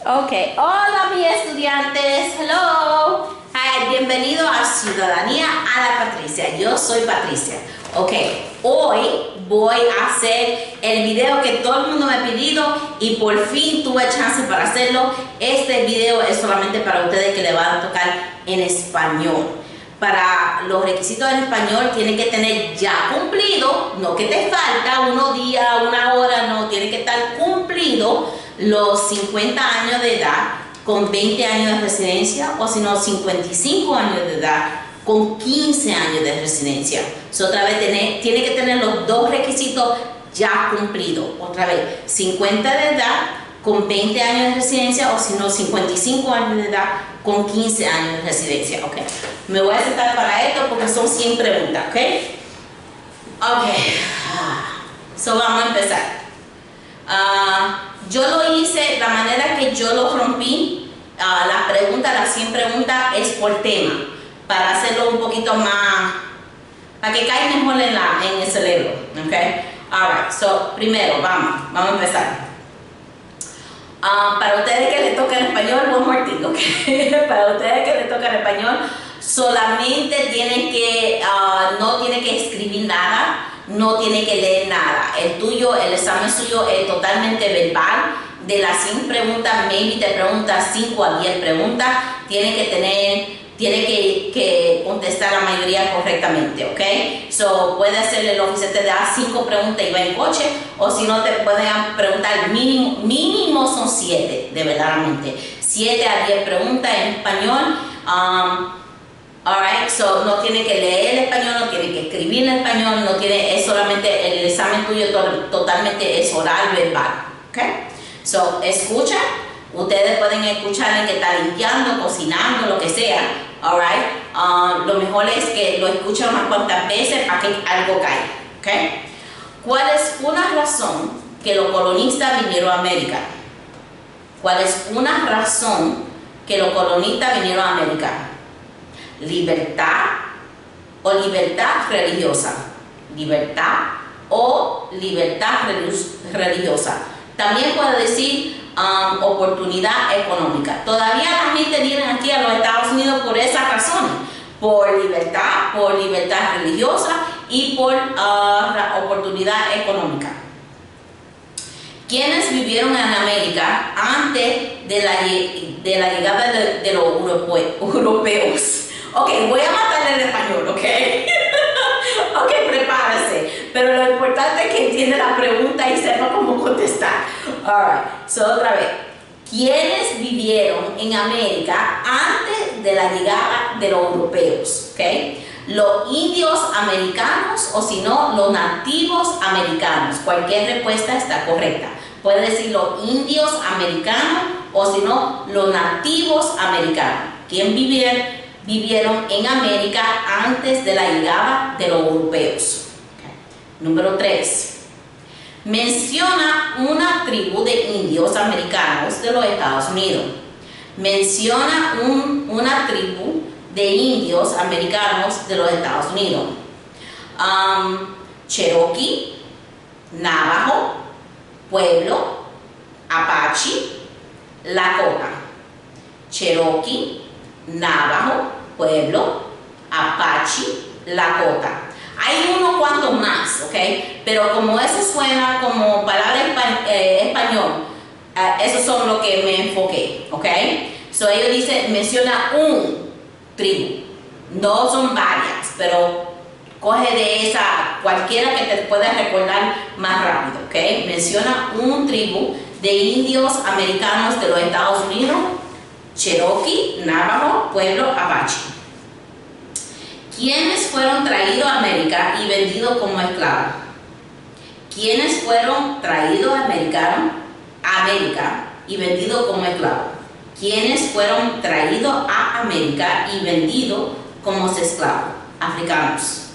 Ok, hola mis estudiantes, hello. Hi, bienvenido a Ciudadanía a la Patricia. Yo soy Patricia. Ok, hoy voy a hacer el video que todo el mundo me ha pedido y por fin tuve chance para hacerlo. Este video es solamente para ustedes que le van a tocar en español. Para los requisitos en español tienen que tener ya cumplido, no que te falta unos días, una hora, no, tiene que estar cumplido los 50 años de edad con 20 años de residencia, o si no 55 años de edad con 15 años de residencia. Otra vez tiene que tener los dos requisitos ya cumplidos. Otra vez, 50 de edad con 20 años de residencia, o si no 55 años de edad con 15 años de residencia. Ok, me voy a sentar para esto porque son 100 preguntas. Ok, so vamos a empezar. Yo lo hice, la manera que yo lo rompí, las 100 preguntas es por tema, para hacerlo un poquito más, para que caiga mejor en el cerebro. Ok, alright, so primero vamos a empezar. Para ustedes que les toca en español, one more thing, okay? Para ustedes que les toca en español, solamente tienen que, no tienen que escribir nada, no tienen que leer nada. El examen suyo es totalmente verbal. De las 100 preguntas, maybe te preguntas 5 a 10 preguntas, tiene que contestar la mayoría correctamente, ¿ok? So, puede hacerle el oficial, te da 5 preguntas y va en coche, o si no te pueden preguntar, mínimo son 7, de verdaderamente. 7 a 10 preguntas en español. Alright, so no tiene que leer el español, no tiene que escribir en español, es solamente el examen tuyo totalmente es oral, verbal, ¿ok? So, escucha, ustedes pueden escuchar en que está limpiando, cocinando, lo que sea, alright. Lo mejor es que lo escuchen unas cuantas veces para que algo caiga, ¿ok? ¿Cuál es una razón que los colonistas vinieron a América? ¿Cuál es una razón que los colonistas vinieron a América? Libertad o libertad religiosa. Libertad o libertad religiosa. También puede decir oportunidad económica. Todavía la gente viene aquí a los Estados Unidos por esas razones. Por libertad religiosa y por oportunidad económica. ¿Quiénes vivieron en América antes de la llegada de los europeos? Ok, voy a matarle en español, ok. Ok, prepárese. Pero lo importante es que entienda la pregunta y sepa cómo contestar. Alright, so otra vez. ¿Quiénes vivieron en América antes de la llegada de los europeos? Okay. Los indios americanos, o si no, los nativos americanos. Cualquier respuesta está correcta. Puede decir los indios americanos, o si no, los nativos americanos. ¿Quién vivieron en América antes de la llegada de los europeos? Okay. Número 3. Menciona una tribu de indios americanos de los Estados Unidos. Menciona una tribu de indios americanos de los Estados Unidos. Cherokee, Navajo, Pueblo, Apache, Lakota. Cherokee, Navajo, Pueblo, Apache, Lakota. Hay unos cuantos más, ¿ok? Pero como eso suena como palabra español, esos son los que me enfoqué, ¿ok? So ellos dicen, menciona un tribu. No son varias, pero coge de esa, cualquiera que te pueda recordar más rápido, ¿ok? Menciona un tribu de indios americanos de los Estados Unidos. Cherokee, Navajo, Pueblo, Apache. ¿Quiénes fueron traídos a América y vendidos como esclavos? ¿Quiénes fueron traídos a América y vendidos como esclavos? ¿Quiénes fueron traídos a América y vendidos como esclavos? Africanos.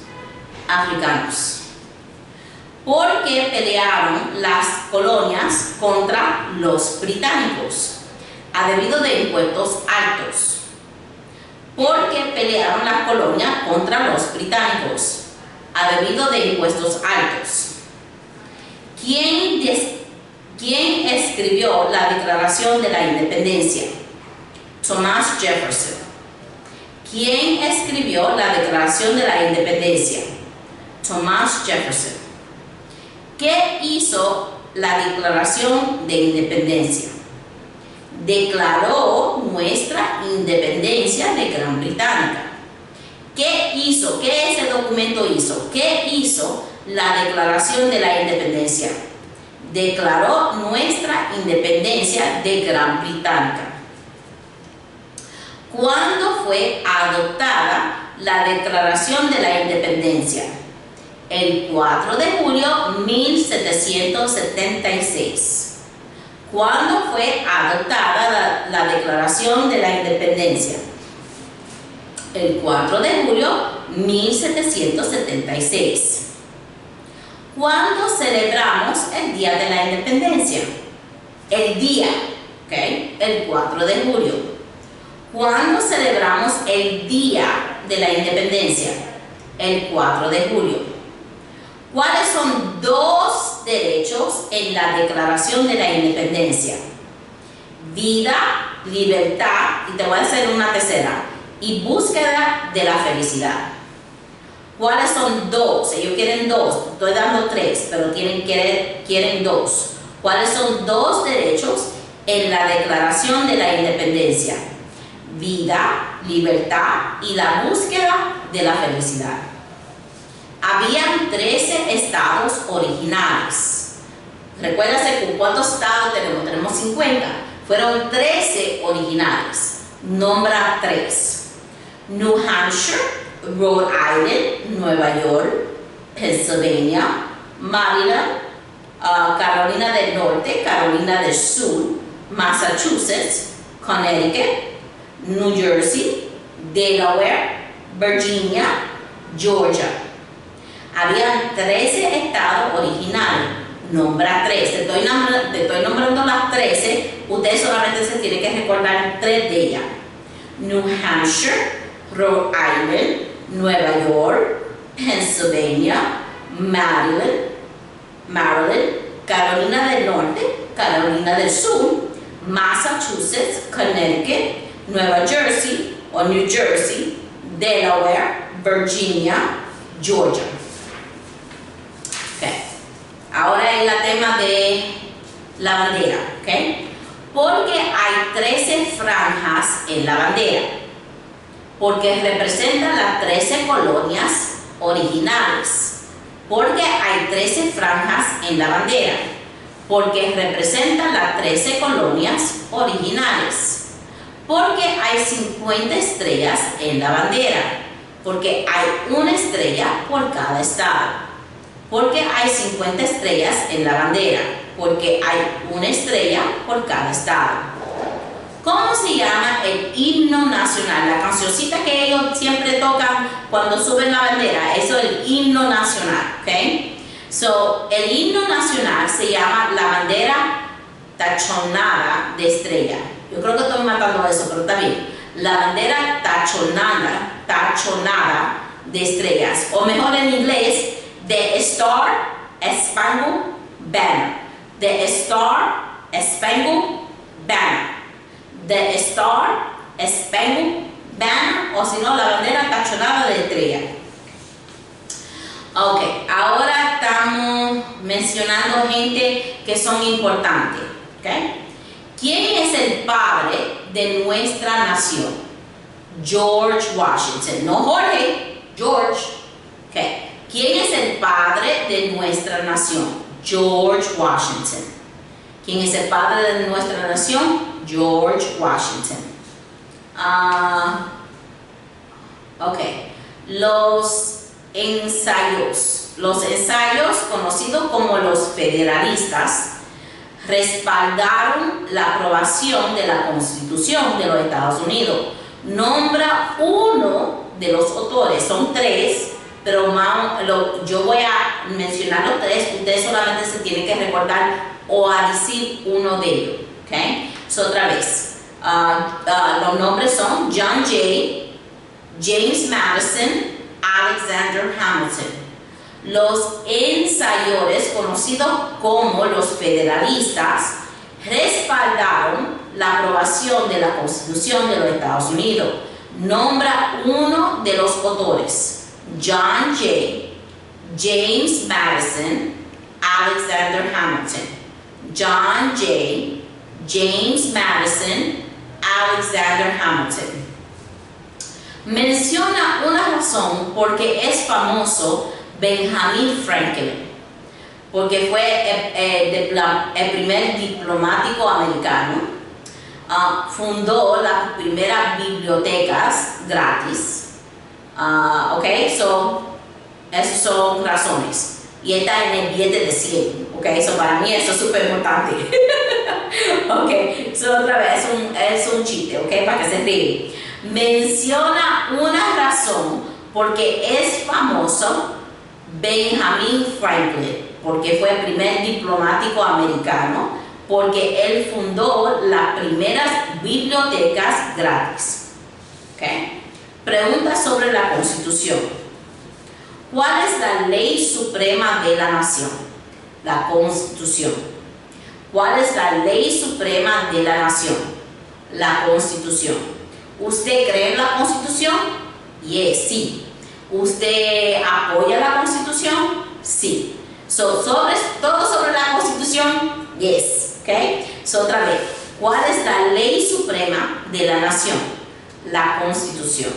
Africanos. ¿Por qué pelearon las colonias contra los británicos? Debido de impuestos altos. ¿Por qué pelearon las colonias contra los británicos? Debido de impuestos altos. ¿Quién ¿Quién escribió la Declaración de la Independencia? Thomas Jefferson. ¿Quién escribió la Declaración de la Independencia? Thomas Jefferson. ¿Qué hizo la Declaración de Independencia? Declaró nuestra independencia de Gran Bretaña. ¿Qué hizo? ¿Qué ese documento hizo? ¿Qué hizo la Declaración de la Independencia? Declaró nuestra independencia de Gran Bretaña. ¿Cuándo fue adoptada la Declaración de la Independencia? El 4 de julio de 1776. ¿Cuándo fue adoptada la Declaración de la Independencia? El 4 de julio de 1776. ¿Cuándo celebramos el Día de la Independencia? El día, ¿ok? El 4 de julio. ¿Cuándo celebramos el Día de la Independencia? El 4 de julio. ¿Cuáles son dos derechos en la Declaración de la Independencia? Vida, libertad, y te voy a hacer una tercera, y búsqueda de la felicidad. ¿Cuáles son dos? Ellos quieren dos, estoy dando tres, pero quieren dos. ¿Cuáles son dos derechos en la Declaración de la Independencia? Vida, libertad y la búsqueda de la felicidad. Habían 13 estados originales. Recuérdase con cuántos estados tenemos. Tenemos 50. Fueron 13 originales. Nombra 3. New Hampshire, Rhode Island, Nueva York, Pennsylvania, Maryland, Carolina del Norte, Carolina del Sur, Massachusetts, Connecticut, New Jersey, Delaware, Virginia, Georgia. Habían 13 estados originales. Nombra 3. Te estoy nombrando las 13. Usted solamente se tiene que recordar 3 de ellas. New Hampshire, Rhode Island, Nueva York, Pennsylvania, Maryland, Carolina del Norte, Carolina del Sur, Massachusetts, Connecticut, Nueva Jersey o New Jersey, Delaware, Virginia, Georgia. Okay. Ahora es el tema de la bandera. Okay. Porque hay 13 franjas en la bandera. Porque representan las 13 colonias originales. Porque hay 13 franjas en la bandera. Porque representan las 13 colonias originales. Porque hay 50 estrellas en la bandera. Porque hay una estrella por cada estado. Porque hay 50 estrellas en la bandera. Porque hay una estrella por cada estado. ¿Cómo se llama el himno nacional? La cancioncita que ellos siempre tocan cuando suben la bandera. Eso es el himno nacional. ¿Okay? So, el himno nacional se llama la bandera tachonada de estrella. Yo creo que estoy matando eso, pero está bien. La bandera tachonada de estrellas. O mejor en inglés, The Star Spangled Banner. The Star Spangled Banner. The Star Spangled Banner, o si no, la bandera tachonada de estrella. Ok, ahora estamos mencionando gente que son importantes. Okay. ¿Quién es el padre de nuestra nación? George Washington. No Jorge, George. Okay. ¿Quién es el padre de nuestra nación? George Washington. ¿Quién es el padre de nuestra nación? George Washington. Ok. Los ensayos. Los ensayos, conocidos como los federalistas, respaldaron la aprobación de la Constitución de los Estados Unidos. Nombra uno de los autores. Son 3. Pero yo voy a mencionar los 3, usted solamente se tiene que recordar o a decir uno de ellos. ¿Okay? So, otra vez, los nombres son John Jay, James Madison, Alexander Hamilton. los ensayadores, conocidos como los federalistas, respaldaron la aprobación de la Constitución de los Estados Unidos. Nombra uno de los autores: John Jay, James Madison, Alexander Hamilton. John Jay, James Madison, Alexander Hamilton. Menciona una razón porque es famoso Benjamin Franklin, porque fue el primer diplomático americano, fundó las primeras bibliotecas gratis, ok, esas son razones, y está en el billete de 100, ok, para mí eso es súper importante. Ok, otra vez es un chiste, ok, para que se ríe. Menciona una razón porque es famoso Benjamin Franklin, porque fue el primer diplomático americano, porque él fundó las primeras bibliotecas gratis. ¿Okay? Pregunta sobre la Constitución. ¿Cuál es la ley suprema de la nación? La Constitución. ¿Cuál es la ley suprema de la nación? La Constitución. ¿Usted cree en la Constitución? Yes, sí. ¿Usted apoya la Constitución? Sí. Todo sobre la Constitución? Yes. Okay. Otra vez, ¿cuál es la ley suprema de la nación? La Constitución.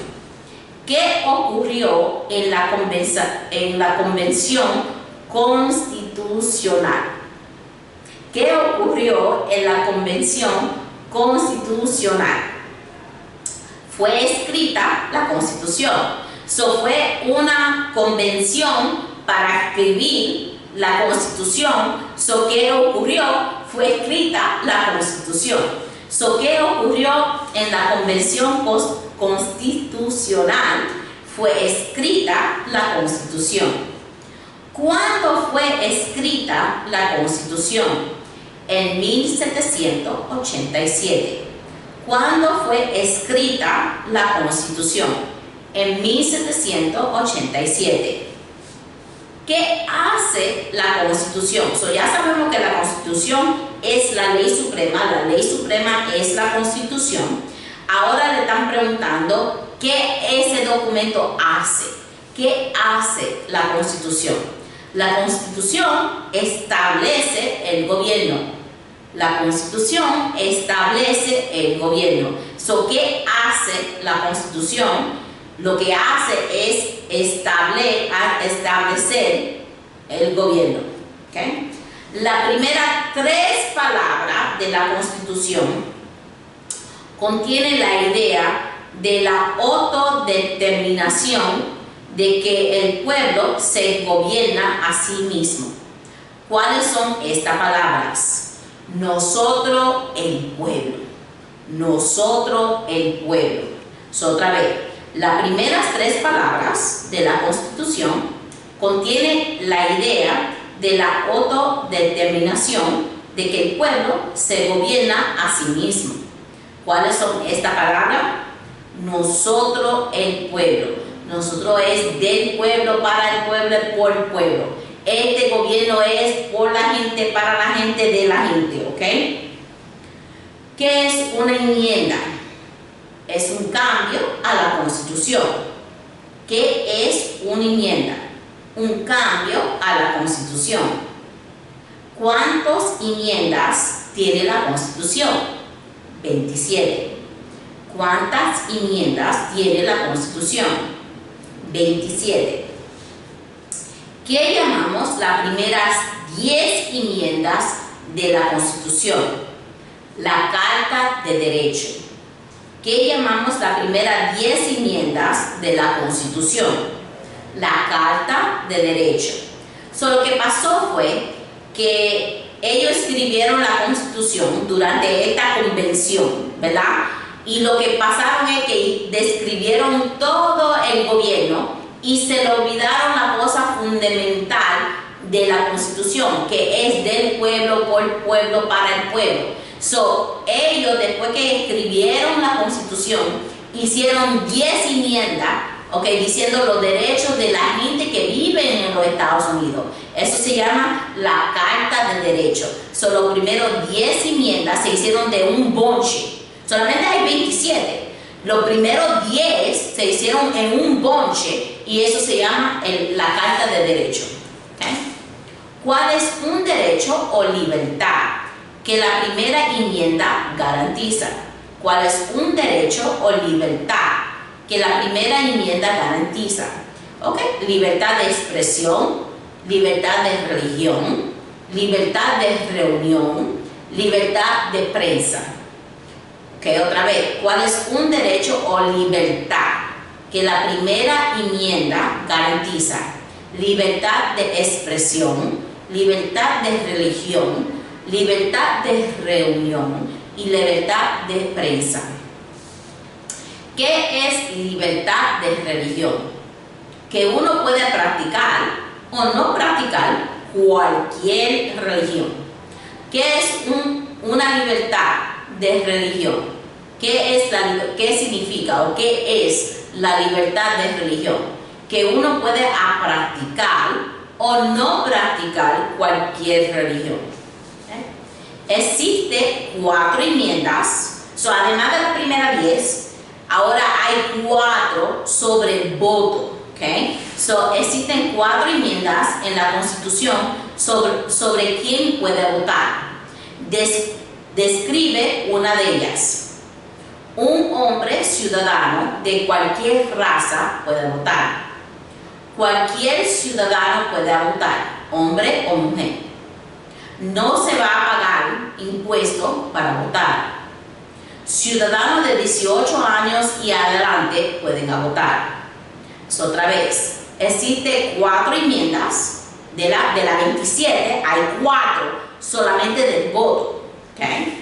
¿Qué ocurrió en la Convención Constitucional? ¿Qué ocurrió en la Convención Constitucional? Fue escrita la Constitución. Fue una convención para escribir la Constitución. ¿Qué ocurrió? Fue escrita la Constitución. ¿Qué ocurrió en la Convención Constitucional? Fue escrita la Constitución. ¿Cuándo fue escrita la Constitución? En 1787. ¿Cuándo fue escrita la Constitución? En 1787. ¿Qué hace la Constitución? Ya sabemos que la Constitución es la ley suprema es la Constitución. Ahora le están preguntando qué ese documento hace. ¿Qué hace la Constitución? La Constitución establece el gobierno. La Constitución establece el gobierno. ¿Qué hace la Constitución? Lo que hace es establecer el gobierno. ¿Okay? Las primeras 3 palabras de la Constitución contienen la idea de la autodeterminación, de que el pueblo se gobierna a sí mismo. ¿Cuáles son estas palabras? Nosotros el pueblo. Nosotros el pueblo. Otra vez, las primeras 3 palabras de la Constitución contienen la idea de la autodeterminación, de que el pueblo se gobierna a sí mismo. ¿Cuáles son estas palabras? Nosotros el pueblo. Nosotros es del pueblo, para el pueblo, por el pueblo. Este gobierno es por la gente, para la gente, de la gente, ¿ok? ¿Qué es una enmienda? Es un cambio a la Constitución. ¿Qué es una enmienda? Un cambio a la Constitución. ¿Cuántas enmiendas tiene la Constitución? 27. ¿Cuántas enmiendas tiene la Constitución? 27. ¿Qué llamamos las primeras 10 enmiendas de la Constitución? La Carta de Derecho. ¿Qué llamamos las primeras 10 enmiendas de la Constitución? La Carta de Derecho. Lo que pasó fue que ellos escribieron la Constitución durante esta convención, ¿verdad? Y lo que pasaron es que describieron todo el gobierno y se le olvidaron la cosa fundamental de la Constitución, que es del pueblo, por el pueblo, para el pueblo. Ellos, después que escribieron la Constitución, hicieron 10 enmiendas, ok, diciendo los derechos de la gente que vive en los Estados Unidos. Eso se llama la Carta de Derechos. Son los primeros 10 enmiendas se hicieron de un bonche. Solamente hay 27. Los primeros 10 se hicieron en un bonche y eso se llama la Carta de Derechos. ¿Okay? ¿Cuál es un derecho o libertad que la primera enmienda garantiza? ¿Cuál es un derecho o libertad que la primera enmienda garantiza? ¿Okay? Libertad de expresión, libertad de religión, libertad de reunión, libertad de prensa. ¿Okay? Otra vez, ¿cuál es un derecho o libertad que la primera enmienda garantiza? Libertad de expresión, libertad de religión, libertad de reunión y libertad de prensa. ¿Qué es libertad de religión? Que uno puede practicar o no practicar cualquier religión. ¿Qué es una libertad de religión? ¿Qué significa o qué es la libertad de religión? Que uno puede practicar o no practicar cualquier religión. Existe 4 enmiendas, además de las primeras 10, ahora hay 4 sobre el voto. Okay? Existen 4 enmiendas en la Constitución sobre quién puede votar. Describe una de ellas. Un hombre ciudadano de cualquier raza puede votar. Cualquier ciudadano puede votar, hombre o mujer. No se va a pagar impuesto para votar. Ciudadanos de 18 años y adelante pueden votar. Otra vez, existen 4 enmiendas. De la 27 hay 4 solamente del voto. ¿Okay?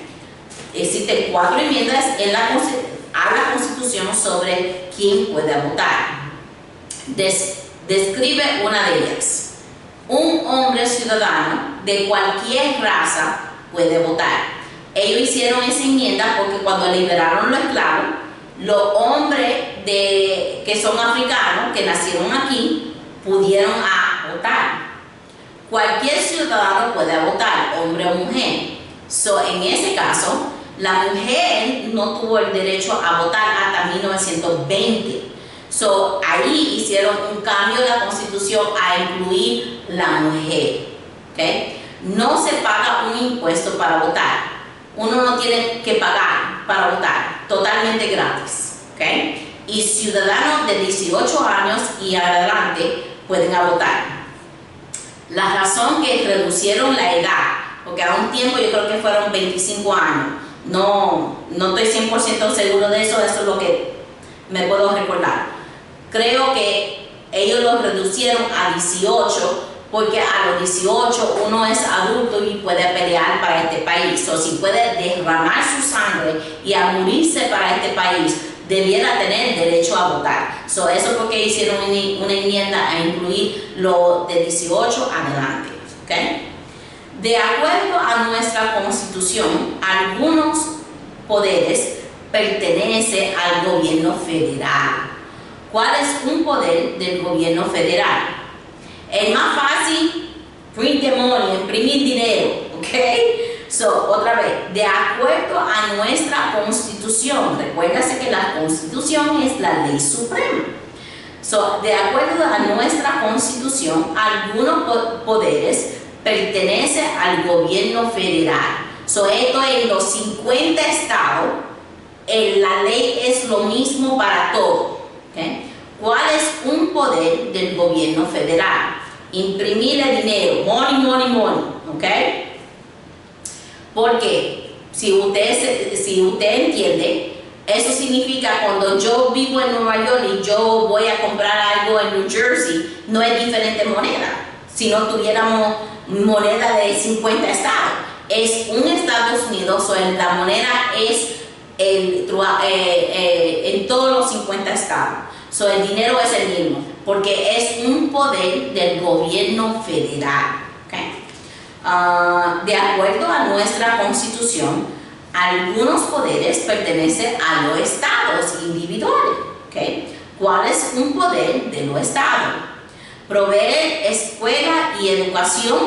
Existen 4 enmiendas a la Constitución sobre quién puede votar. Describe una de ellas. Un hombre ciudadano de cualquier raza puede votar. Ellos hicieron esa enmienda porque cuando liberaron los esclavos, los hombres que son africanos, que nacieron aquí, pudieron votar. Cualquier ciudadano puede votar, hombre o mujer. En ese caso, la mujer no tuvo el derecho a votar hasta 1920. Ahí hicieron un cambio de la Constitución a incluir la mujer. ¿Okay? No se paga un impuesto para votar. Uno no tiene que pagar para votar, totalmente gratis. ¿Okay? Y ciudadanos de 18 años y adelante pueden votar. La razón que reducieron la edad, porque a un tiempo yo creo que fueron 25 años, no estoy 100% seguro de eso, eso es lo que me puedo recordar. Creo que ellos lo reducieron a 18 porque a los 18 uno es adulto y puede pelear para este país. Si puede derramar su sangre y a morirse para este país, debiera tener derecho a votar. Eso es porque hicieron una enmienda a incluir lo de 18 adelante. ¿Okay? De acuerdo a nuestra Constitución, algunos poderes pertenecen al gobierno federal. ¿Cuál es un poder del gobierno federal? El más fácil, print money, imprimir dinero, ¿ok? Otra vez, de acuerdo a nuestra Constitución, recuérdase que la Constitución es la ley suprema. De acuerdo a nuestra Constitución, algunos poderes pertenecen al gobierno federal. Esto en los 50 estados, la ley es lo mismo para todos. ¿Okay? ¿Cuál es un poder del gobierno federal? Imprimir el dinero, money, money, money, ¿ok? Porque si usted entiende, eso significa cuando yo vivo en Nueva York y yo voy a comprar algo en New Jersey, no es diferente moneda. Si no tuviéramos moneda de 50 estados, es un Estados Unidos, la moneda es en todos los 50 estados. El dinero es el mismo, porque es un poder del gobierno federal. ¿Okay? De acuerdo a nuestra Constitución, algunos poderes pertenecen a los estados individuales. ¿Okay? ¿Cuál es un poder de los estados? Proveer escuela y educación,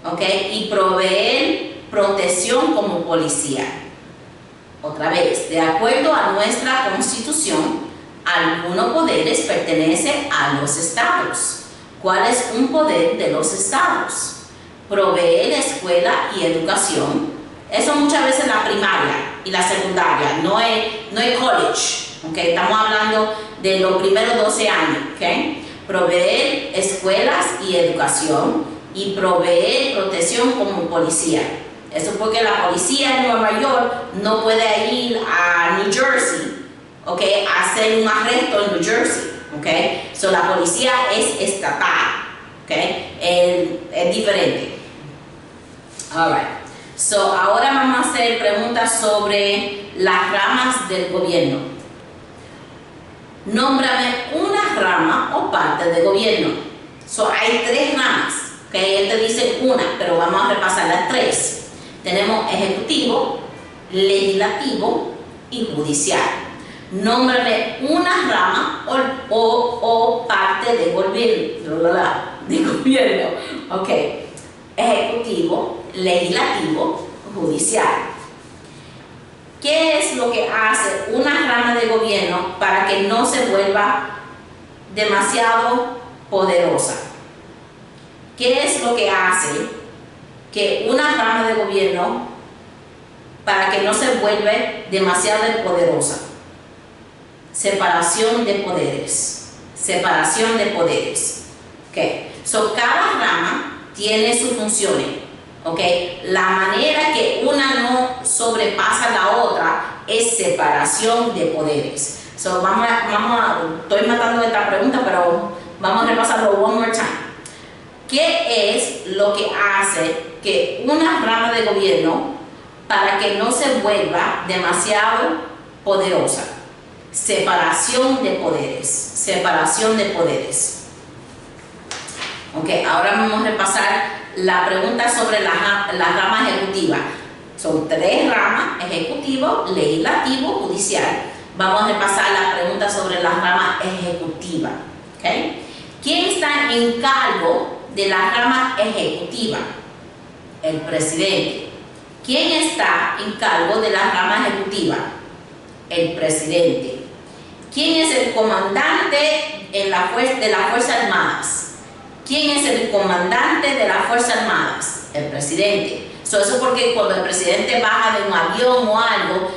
¿ok? Y proveer protección como policía. Otra vez, de acuerdo a nuestra Constitución, algunos poderes pertenecen a los estados. ¿Cuál es un poder de los estados? Proveer escuela y educación. Eso muchas veces en la primaria y la secundaria, no es college, ¿okay? Estamos hablando de los primeros 12 años, ¿okay? Proveer escuelas y educación y proveer protección como policía. Eso porque la policía en Nueva York no puede ir a New Jersey, ¿okay? A hacer un arresto en New Jersey, ¿okay? So la policía es estatal, ¿okay? Es diferente. Alright. So, ahora vamos a hacer preguntas sobre las ramas del gobierno. Nómbrame una rama o parte del gobierno. So, hay 3 ramas. Okay, él te dice una, pero vamos a repasar las 3. Tenemos ejecutivo, legislativo y judicial. Nómbrame una rama o parte del gobierno. Okay. Ejecutivo, legislativo, judicial. ¿Qué es lo que hace una rama de gobierno para que no se vuelva demasiado poderosa? ¿Qué es lo que hace que una rama de gobierno para que no se vuelva demasiado poderosa? Separación de poderes. Separación de poderes. Okay. So, cada rama tiene sus funciones, ¿ok? La manera que una no sobrepasa la otra es separación de poderes. So, estoy matando esta pregunta, pero vamos a repasarlo one more time. ¿Qué es lo que hace que una rama de gobierno para que no se vuelva demasiado poderosa? Separación de poderes. Separación de poderes. Ok, ahora vamos a repasar la pregunta sobre la rama ejecutiva. Son 3 ramas: ejecutivo, legislativo, judicial. Vamos a repasar la pregunta sobre la rama ejecutiva. Okay. ¿Quién está en cargo de la rama ejecutiva? El presidente. ¿Quién está en cargo de la rama ejecutiva? El presidente. ¿Quién es el comandante de las Fuerzas Armadas? ¿Quién es el comandante de las Fuerzas Armadas? El presidente. Eso porque cuando el presidente baja de un avión o algo,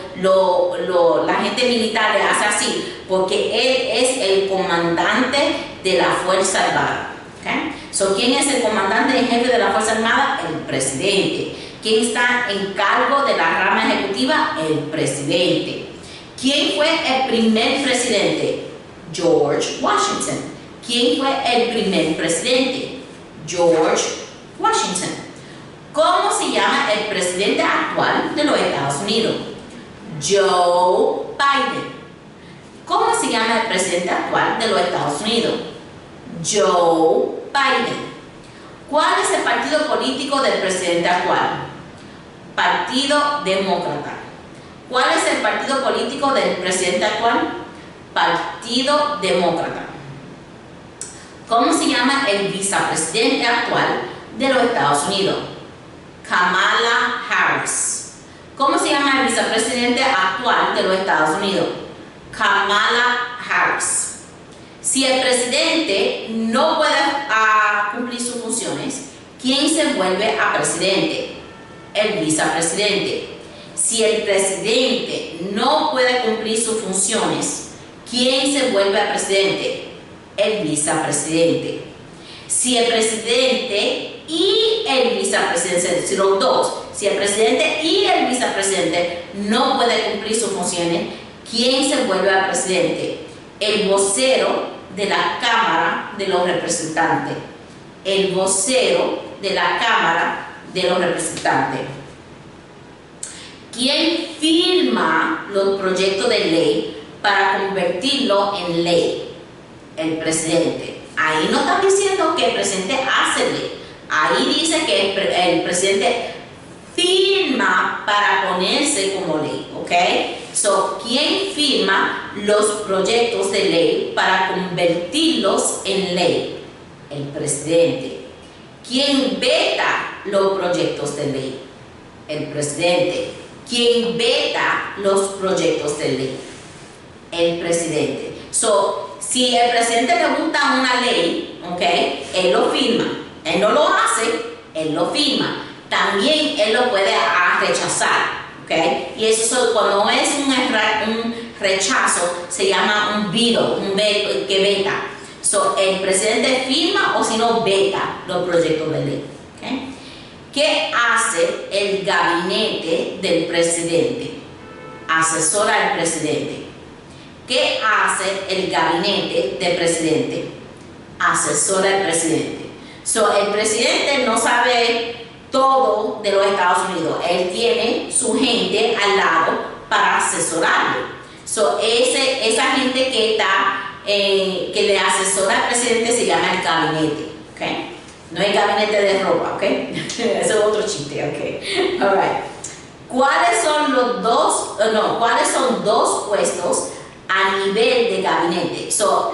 la gente militar le hace así, porque él es el comandante de la Fuerza Armada. ¿Okay? ¿Quién es el comandante en jefe de la Fuerza Armada? El presidente. ¿Quién está en cargo de la rama ejecutiva? El presidente. ¿Quién fue el primer presidente? George Washington. ¿Quién fue el primer presidente? George Washington. ¿Cómo se llama el presidente actual de los Estados Unidos? Joe Biden. ¿Cómo se llama el presidente actual de los Estados Unidos? Joe Biden. ¿Cuál es el partido político del presidente actual? Partido Demócrata. ¿Cuál es el partido político del presidente actual? Partido Demócrata. ¿Cómo se llama el vicepresidente actual de los Estados Unidos? Kamala Harris. ¿Cómo se llama el vicepresidente actual de los Estados Unidos? Kamala Harris. Si el presidente no puede cumplir sus funciones, ¿quién se vuelve a presidente? El vicepresidente. Si el presidente no puede cumplir sus funciones, ¿quién se vuelve a presidente? El vicepresidente. Si el presidente y el vicepresidente, si los dos, si el presidente y el vicepresidente no pueden cumplir sus funciones, ¿quién se vuelve a presidente? El vocero de la Cámara de los Representantes. El vocero de la Cámara de los Representantes. ¿Quién firma los proyectos de ley para convertirlo en ley? El presidente. Ahí no está diciendo que el presidente hace ley. Ahí dice que el presidente firma para ponerse como ley. ¿Ok? ¿Quién firma firma los proyectos de ley para convertirlos en ley? El presidente. ¿Quién veta los proyectos de ley? El presidente. ¿Quién veta los proyectos de ley? El presidente. Si el presidente le gusta una ley, ¿okay? Él lo firma. Él no lo hace, él lo firma. También él lo puede rechazar, ¿okay? Y eso cuando es un rechazo se llama un veto, que veta. El presidente firma o si no veta los proyectos de ley, ¿okay? ¿Qué hace el gabinete del presidente? Asesora al presidente. ¿Qué hace el gabinete del presidente? Asesora al presidente. El presidente no sabe todo de los Estados Unidos. Él tiene su gente al lado para asesorarlo. Esa gente que le asesora al presidente se llama el gabinete. ¿Okay? No es gabinete de ropa, ¿ok? Ese es otro chiste, ¿ok? All right. ¿Cuáles son dos puestos a nivel de gabinete?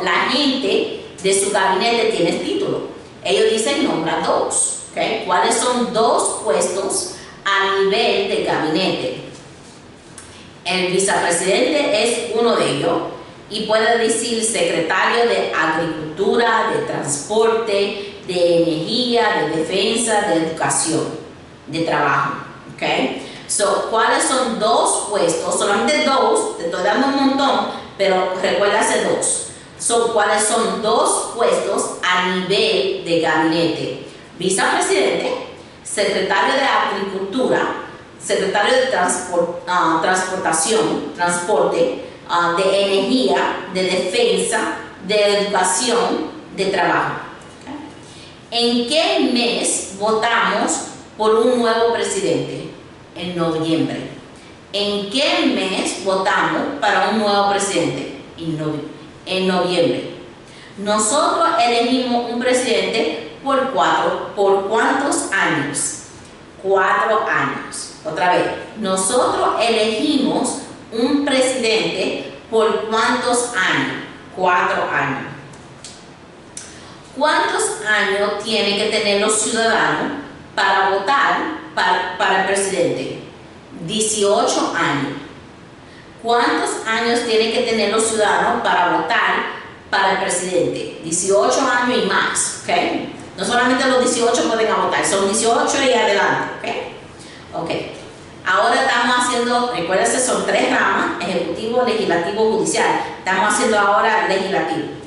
La gente de su gabinete tiene el título. Ellos dicen nombra dos, ¿ok? ¿Cuáles son dos puestos a nivel de gabinete? El vicepresidente es uno de ellos y puede decir secretario de Agricultura, de Transporte, de Energía, de Defensa, de Educación, de Trabajo, ¿ok? ¿Cuáles son dos puestos? Solamente dos, te estoy dando un montón, pero recuérdase dos. ¿Cuáles son dos puestos a nivel de gabinete? Vicepresidente, secretario de Agricultura, secretario de Transporte, de Energía, de Defensa, de Educación, de Trabajo. ¿En qué mes votamos por un nuevo presidente? En noviembre. ¿En qué mes votamos para un nuevo presidente? En noviembre. Nosotros elegimos un presidente por ¿cuántos años? 4 años. Otra vez. Nosotros elegimos un presidente por ¿cuántos años? 4 años. ¿Cuántos años tienen que tener los ciudadanos para votar para el presidente? 18 años. ¿Cuántos años tienen que tener los ciudadanos para votar para el presidente? 18 años y más, ¿ok? No solamente los 18 pueden votar, son 18 y adelante, ¿ok? Ok. Ahora estamos haciendo, recuérdense, son 3 ramas, ejecutivo, legislativo, judicial. Estamos haciendo ahora legislativo.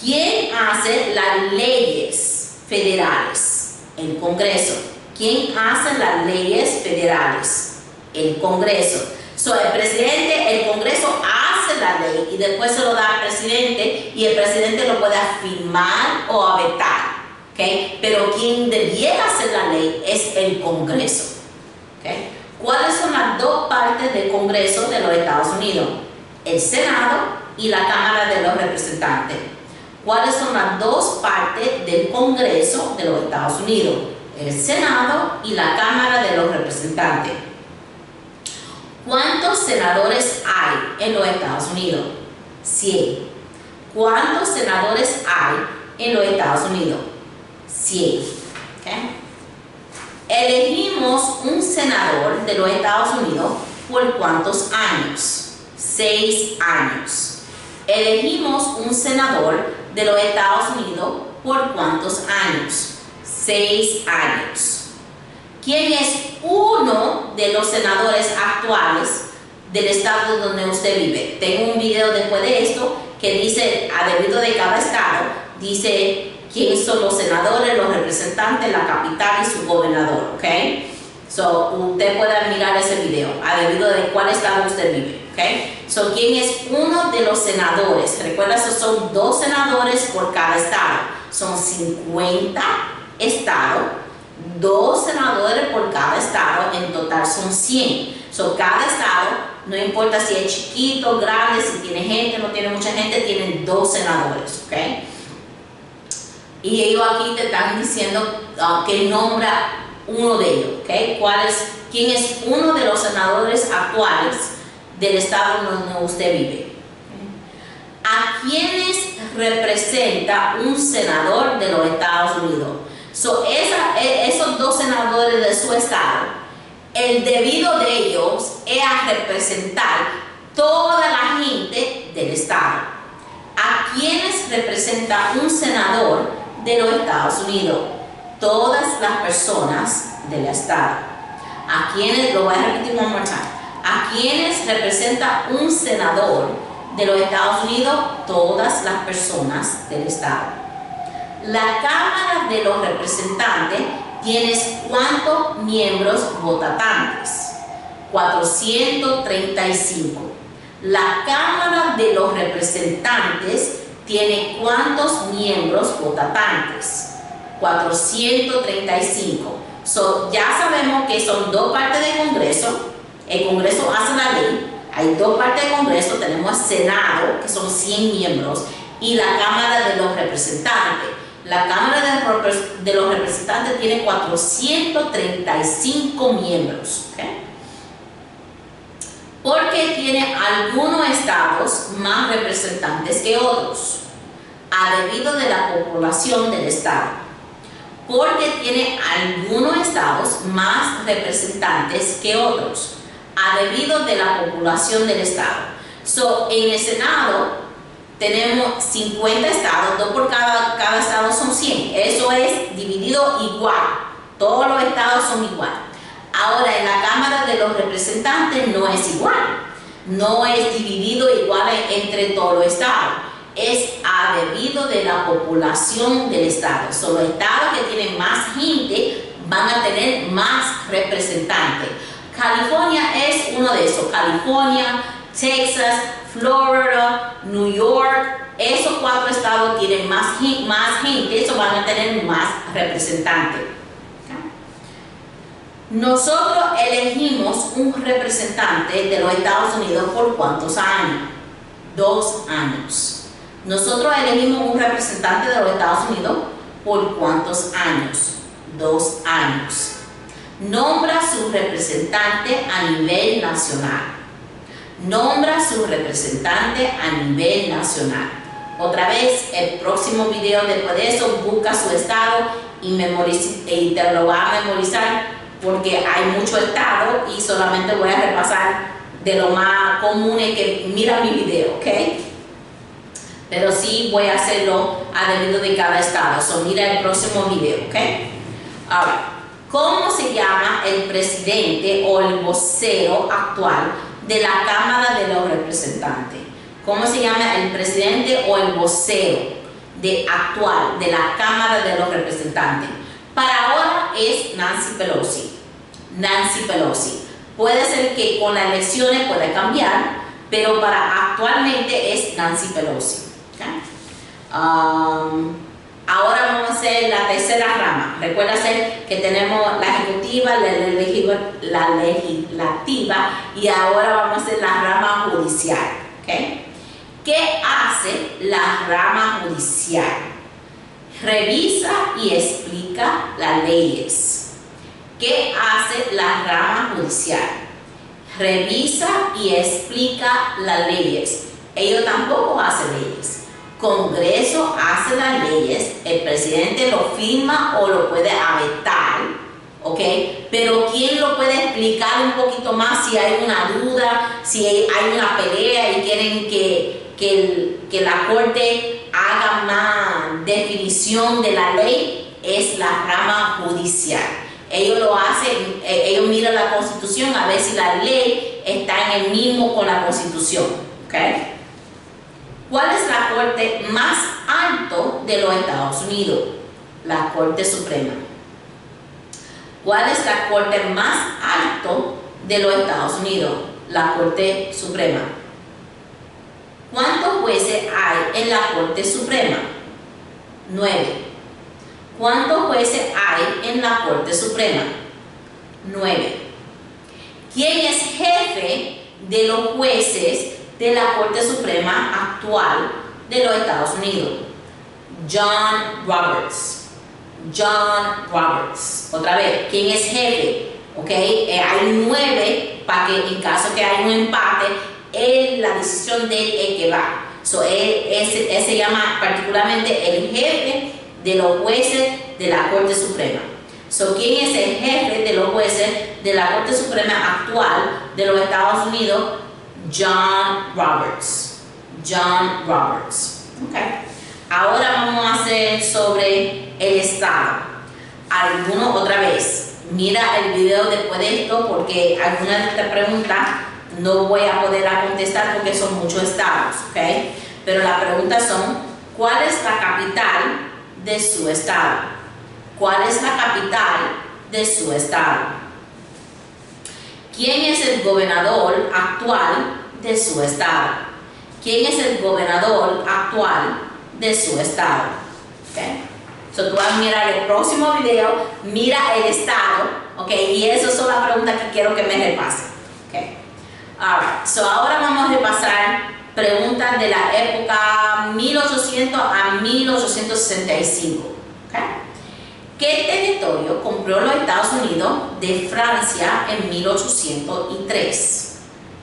¿Quién hace las leyes federales? El Congreso. ¿Quién hace las leyes federales? El Congreso. El presidente, el Congreso hace la ley y después se lo da al presidente y el presidente lo puede firmar o vetar. ¿Okay? Pero quien debiera hacer la ley es el Congreso. ¿Okay? ¿Cuáles son las dos partes del Congreso de los Estados Unidos? El Senado y la Cámara de los Representantes. ¿Cuáles son las dos partes del Congreso de los Estados Unidos? El Senado y la Cámara de los Representantes. ¿Cuántos senadores hay en los Estados Unidos? 100. ¿Cuántos senadores hay en los Estados Unidos? 100. ¿Okay? Elegimos un senador de los Estados Unidos por ¿cuántos años? 6 años. Elegimos un senador de los Estados Unidos por ¿cuántos años? 6 años. ¿Quién es uno de los senadores actuales del estado donde usted vive? Tengo un video después de esto que dice, a debido de cada estado, dice quiénes son los senadores, los representantes, la capital y su gobernador, ¿ok? Usted puede mirar ese video, a debido de cuál estado usted vive, ¿ok? ¿Quién es uno de los senadores? Recuerda, son 2 senadores por cada estado. Son 50 estados, 2 senadores por cada estado, en total son 100. Cada estado, no importa si es chiquito, grande, si tiene gente, no tiene mucha gente, tienen 2 senadores, ¿ok? Y ellos aquí te están diciendo que nombra uno de ellos, ¿ok? ¿Quién es uno de los senadores actuales del estado donde usted vive. ¿A quiénes representa un senador de los Estados Unidos? Esos dos senadores de su estado, el debido de ellos es a representar toda la gente del estado. ¿A quiénes representa un senador de los Estados Unidos? Todas las personas del estado. ¿A quiénes? Lo voy a repetir one more time. ¿A quiénes representa un senador de los Estados Unidos? Todas las personas del estado. La Cámara de los Representantes tiene ¿cuántos miembros votantes? 435. La Cámara de los Representantes tiene ¿cuántos miembros votantes? 435. Ya sabemos que son dos partes del Congreso. El Congreso hace la ley. Hay dos partes del Congreso. Tenemos el Senado, que son 100 miembros, y la Cámara de los Representantes. La Cámara de los Representantes tiene 435 miembros. ¿Okay? Porque tiene algunos estados más representantes que otros, debido de la población del estado. Porque tiene algunos estados más representantes que otros, debido de la población del estado. En el Senado tenemos 50 estados, 2 por cada estado son 100. Eso es dividido igual. Todos los estados son igual. Ahora, en la Cámara de los Representantes no es igual. No es dividido igual entre todos los estados. Es debido de la población del estado. Los estados que tienen más gente van a tener más representantes. California es uno de esos. California, Texas, Florida, New York, esos 4 estados tienen más gente, eso van a tener más representantes. ¿Okay? Nosotros elegimos un representante de los Estados Unidos por ¿cuántos años? 2 años. Nosotros elegimos un representante de los Estados Unidos por ¿cuántos años? 2 años. Nombra su representante a nivel nacional. Nombra su representante a nivel nacional. Otra vez, el próximo video después de eso, busca su estado y te lo va a memorizar, porque hay muchos estados y solamente voy a repasar de lo más común que mira mi video, ¿ok? Pero sí voy a hacerlo debido de cada estado. Mira el próximo video, ¿ok? Ahora, ¿cómo se llama el presidente o el vocero actual de la Cámara de los Representantes? ¿Cómo se llama el presidente o el vocero actual de la Cámara de los Representantes? Para ahora es Nancy Pelosi. Nancy Pelosi. Puede ser que con las elecciones pueda cambiar, pero para actualmente es Nancy Pelosi. ¿Okay? Ahora vamos a hacer la tercera rama. Recuerda que tenemos la ejecutiva, la legislativa y ahora vamos a hacer la rama judicial. ¿Okay? ¿Qué hace la rama judicial? Revisa y explica las leyes. ¿Qué hace la rama judicial? Revisa y explica las leyes. Ellos tampoco hacen leyes. Congreso hace las leyes, el presidente lo firma o lo puede vetar, ¿ok? Pero ¿quién lo puede explicar un poquito más si hay una duda, si hay una pelea y quieren que la corte haga más definición de la ley? Es la rama judicial. Ellos lo hacen, ellos miran la Constitución a ver si la ley está en el mismo con la Constitución, ¿ok? ¿Cuál es la corte más alta de los Estados Unidos? La Corte Suprema. ¿Cuál es la corte más alta de los Estados Unidos? La Corte Suprema. ¿Cuántos jueces hay en la Corte Suprema? 9. ¿Cuántos jueces hay en la Corte Suprema? 9. ¿Quién es jefe de los jueces de la Corte Suprema actual de los Estados Unidos? John Roberts. John Roberts. Otra vez, ¿quién es jefe? ¿Okay? Hay 9 para que en caso que haya un empate, la decisión de él es que va. So, él se llama particularmente el jefe de los jueces de la Corte Suprema. So, ¿quién es el jefe de los jueces de la Corte Suprema actual de los Estados Unidos? John Roberts. John Roberts. Okay. Ahora vamos a hacer sobre el Estado. Algunos otra vez. Mira el video después de esto porque algunas de estas preguntas no voy a poder contestar porque son muchos estados. Okay. Pero las preguntas son: ¿cuál es la capital de su estado? ¿Cuál es la capital de su estado? ¿Quién es el gobernador actual de su estado? ¿Quién es el gobernador actual de su estado? Okay. So, tú vas a mirar el próximo video, mira el estado, okay, y esas son las preguntas que quiero que me repasen. Okay. Alright, so ahora vamos a repasar preguntas de la época 1800 a 1865. Okay. ¿Qué territorio compró los Estados Unidos de Francia en 1803?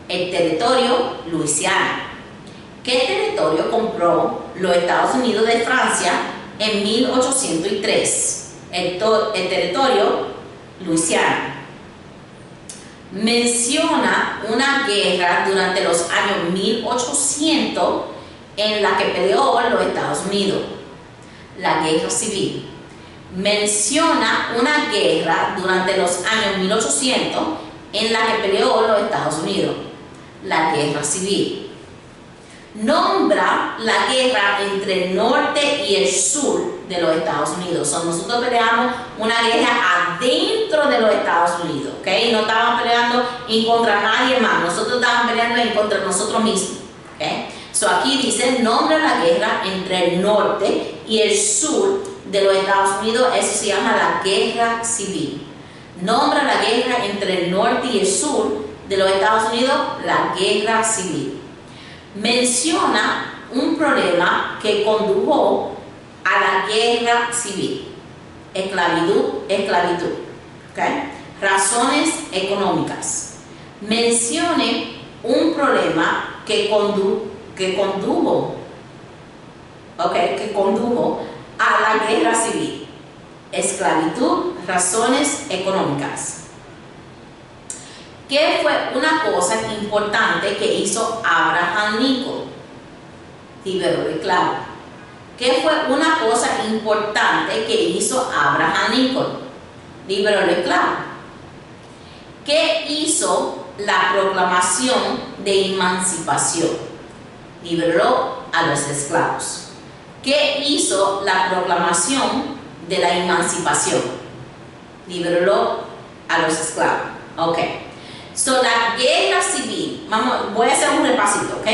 El territorio Luisiana. ¿Qué territorio compró los Estados Unidos de Francia en 1803? El territorio Luisiana. Menciona una guerra durante los años 1800 en la que peleó los Estados Unidos. La Guerra Civil. Menciona una guerra durante los años 1800 en la que peleó los Estados Unidos. La Guerra Civil. Nombra la guerra entre el norte y el sur de los Estados Unidos. So, nosotros peleamos una guerra adentro de los Estados Unidos, ¿ok? No estaban peleando en contra nadie más, nosotros estábamos peleando en contra de nosotros mismos, ¿ok? So, aquí dice, nombra la guerra entre el norte y el sur de los Estados Unidos, eso se llama la Guerra Civil. Nombra la guerra entre el norte y el sur de los Estados Unidos, la Guerra Civil. Menciona un problema que condujo a la Guerra Civil. Esclavitud. ¿Okay? Razones económicas. Mencione un problema que condujo a la Guerra Civil. Esclavitud, razones económicas. ¿Qué fue una cosa importante que hizo Abraham Lincoln? Liberó el esclavo. ¿Qué fue una cosa importante que hizo Abraham Lincoln? Liberó el esclavo. ¿Qué hizo la proclamación de emancipación? Liberó a los esclavos. ¿Qué hizo la proclamación de la emancipación? Liberó a los esclavos. Ok. So, la guerra civil, voy a hacer un repasito, ¿ok?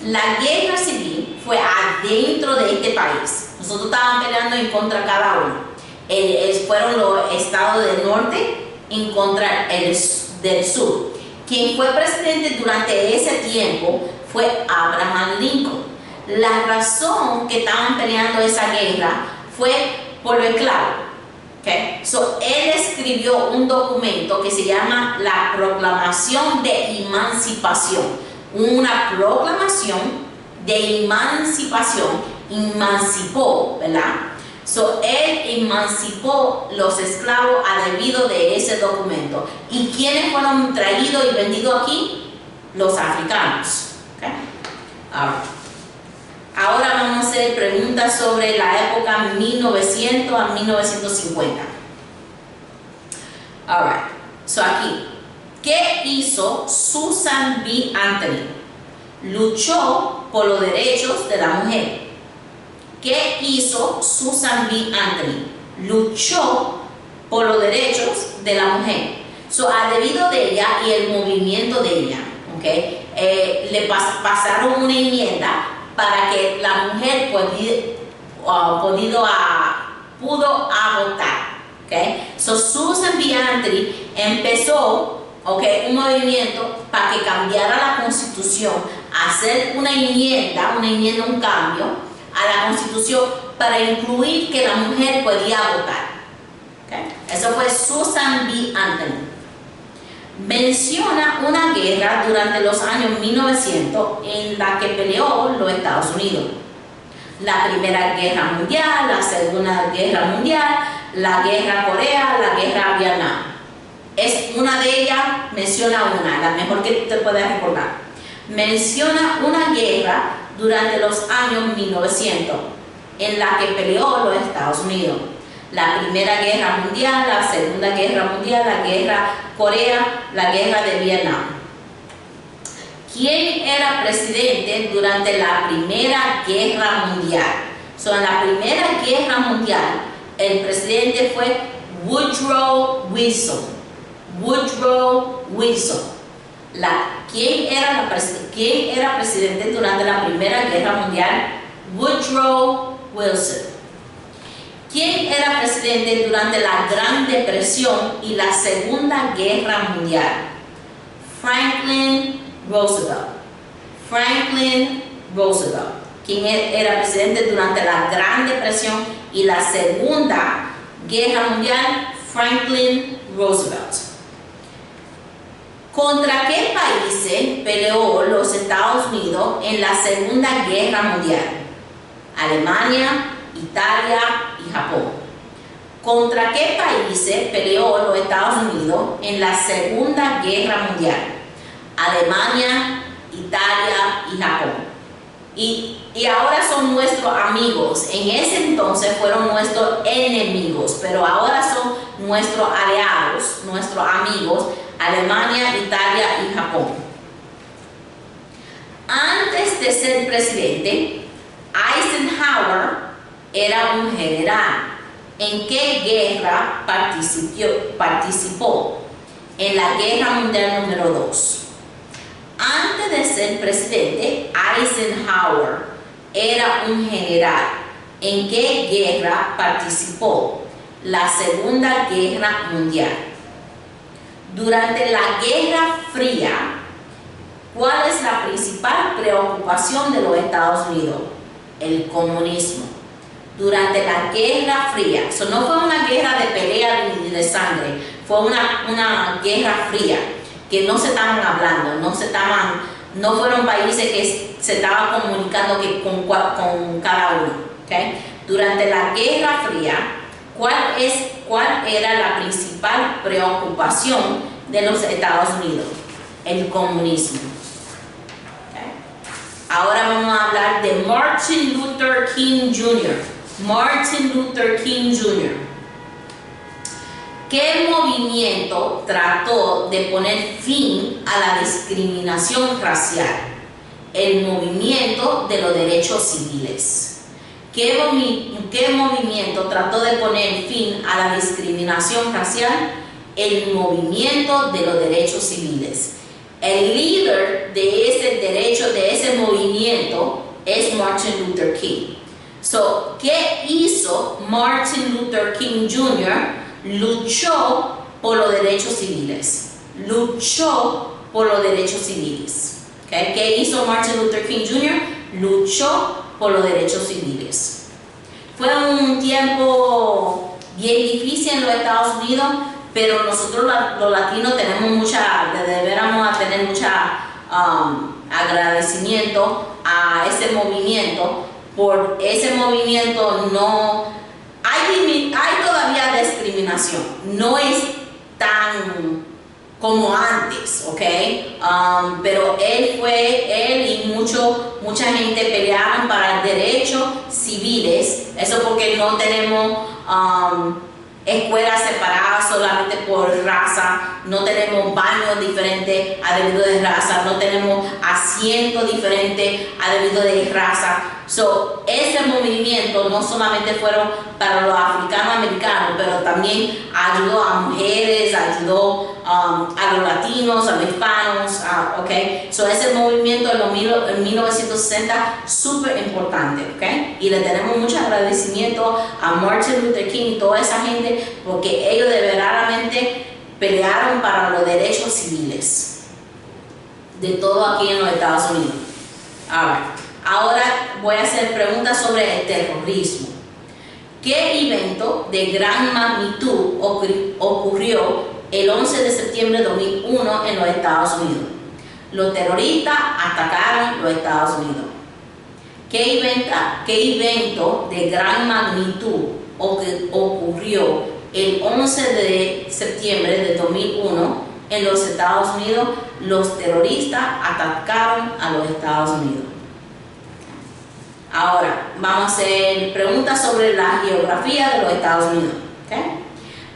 La guerra civil fue adentro de este país. Nosotros estábamos peleando en contra de cada uno. Fueron los estados del norte en contra del sur. Quien fue presidente durante ese tiempo fue Abraham Lincoln. La razón que estaban peleando esa guerra fue por los esclavos. Okay. So, él escribió un documento que se llama la Proclamación de Emancipación. Una proclamación de emancipación, emancipó, ¿verdad? So, él emancipó los esclavos a debido de ese documento. ¿Y quiénes fueron traídos y vendidos aquí? Los africanos. Okay. Ahora vamos a hacer preguntas sobre la época 1900 a 1950. Alright, so aquí, ¿qué hizo Susan B. Anthony? Luchó por los derechos de la mujer. ¿Qué hizo Susan B. Anthony? Luchó por los derechos de la mujer. So, a debido de ella y el movimiento de ella, ¿okay? Le pasaron una enmienda para que la mujer pudo abortar. Okay? So, Susan B. Anthony empezó un movimiento para que cambiara la constitución, hacer una enmienda, un cambio a la constitución para incluir que la mujer podía abortar. Okay? Eso fue Susan B. Anthony. menciona una guerra durante los años 1900 en la que peleó los Estados Unidos. La Primera Guerra Mundial, la Segunda Guerra Mundial, la Guerra Corea, la Guerra Vietnam. Es una de ellas, menciona una, la mejor que te puedes recordar. Menciona una guerra durante los años 1900 en la que peleó los Estados Unidos. La Primera Guerra Mundial, la Segunda Guerra Mundial, la Guerra Corea, la Guerra de Vietnam. ¿Quién era presidente durante la Primera Guerra Mundial? En la Primera Guerra Mundial, el presidente fue Woodrow Wilson. Woodrow Wilson. ¿Quién era presidente durante la Primera Guerra Mundial? Woodrow Wilson. ¿Quién era presidente durante la Gran Depresión y la Segunda Guerra Mundial? Franklin Roosevelt. Franklin Roosevelt. ¿Quién era presidente durante la Gran Depresión y la Segunda Guerra Mundial? Franklin Roosevelt. ¿Contra qué países peleó los Estados Unidos en la Segunda Guerra Mundial? Alemania, Italia y Japón. ¿Contra qué países peleó los Estados Unidos en la Segunda Guerra Mundial? Alemania, Italia y Japón. Y ahora son nuestros amigos. En ese entonces fueron nuestros enemigos, pero ahora son nuestros aliados, nuestros amigos, Alemania, Italia y Japón. Antes de ser presidente, Eisenhower era un general. ¿En qué guerra participó? En la Guerra Mundial número 2. Antes de ser presidente, Eisenhower era un general. ¿En qué guerra participó? La Segunda Guerra Mundial. Durante la Guerra Fría, ¿cuál es la principal preocupación de los Estados Unidos? El comunismo. Durante la Guerra Fría, no fue una guerra de pelea ni de sangre, fue una guerra fría, que no se estaban hablando, no fueron países que se estaban comunicando con cada uno. ¿Okay? Durante la Guerra Fría, ¿cuál era la principal preocupación de los Estados Unidos? El comunismo. ¿Okay? Ahora vamos a hablar de Martin Luther King Jr. Martin Luther King Jr. ¿Qué movimiento trató de poner fin a la discriminación racial? El movimiento de los derechos civiles. ¿Qué movimiento trató de poner fin a la discriminación racial? El movimiento de los derechos civiles. El líder de ese movimiento es Martin Luther King. ¿Qué hizo Martin Luther King Jr.? Luchó por los derechos civiles. Luchó por los derechos civiles. ¿Okay? ¿Qué hizo Martin Luther King Jr.? Luchó por los derechos civiles. Fue un tiempo bien difícil en los Estados Unidos, pero nosotros los latinos deberíamos tener mucha agradecimiento a ese movimiento. Por ese movimiento hay todavía discriminación, no es tan como antes, ¿ok? Pero él y mucha gente pelearon para derechos civiles, eso porque no tenemos escuelas separadas solamente por raza, no tenemos baños diferentes a debido de raza, no tenemos asientos diferentes a debido de raza. Ese movimiento no solamente fueron para los africanos-americanos, pero también ayudó a mujeres, ayudó a los latinos, a los hispanos, ¿ok? Ese movimiento en 1960 súper importante, ¿ok? Y le tenemos mucho agradecimiento a Martin Luther King y toda esa gente porque ellos de verdaderamente pelearon para los derechos civiles de todo aquí en los Estados Unidos. Ahora voy a hacer preguntas sobre el terrorismo. ¿Qué evento de gran magnitud ocurrió el 11 de septiembre de 2001 en los Estados Unidos? Los terroristas atacaron los Estados Unidos. ¿Qué evento de gran magnitud ocurrió el 11 de septiembre de 2001 en los Estados Unidos? Los terroristas atacaron a los Estados Unidos. Ahora, vamos a hacer preguntas sobre la geografía de los Estados Unidos. ¿Okay?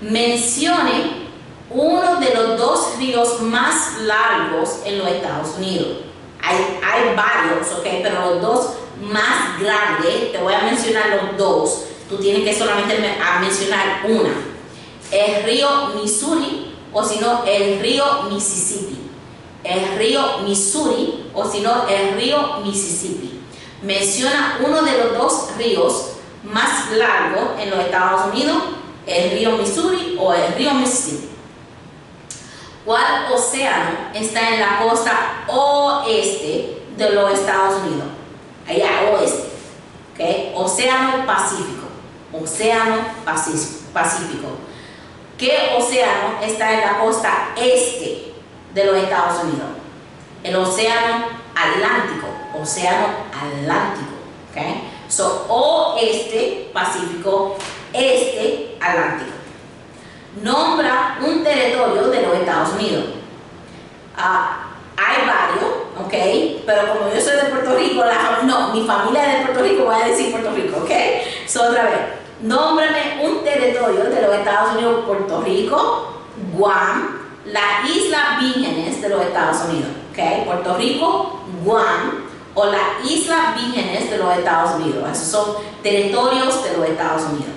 Mencione uno de los dos ríos más largos en los Estados Unidos. Hay varios, ¿okay? Pero los dos más grandes, te voy a mencionar los dos. Tú tienes que solamente mencionar una. El río Missouri o si no el río Mississippi. El río Missouri o si no el río Mississippi. Menciona uno de los dos ríos más largos en los Estados Unidos, el río Missouri o el río Mississippi. ¿Cuál océano está en la costa oeste de los Estados Unidos? Allá, oeste. ¿Okay? Océano Pacífico. Océano Pacífico. ¿Qué océano está en la costa este de los Estados Unidos? El océano Atlántico. Océano Atlántico. ¿Okay? So, oeste Pacífico, este Atlántico. Nombra un territorio de los Estados Unidos. Hay varios, ¿ok? Pero como yo soy de Puerto Rico, mi familia es de Puerto Rico, voy a decir Puerto Rico, ¿ok? So, otra vez, nómbrame un territorio de los Estados Unidos: Puerto Rico, Guam, las Islas Vírgenes de los Estados Unidos, ¿ok? Puerto Rico, Guam o las Islas Vírgenes de los Estados Unidos. Esos son territorios de los Estados Unidos.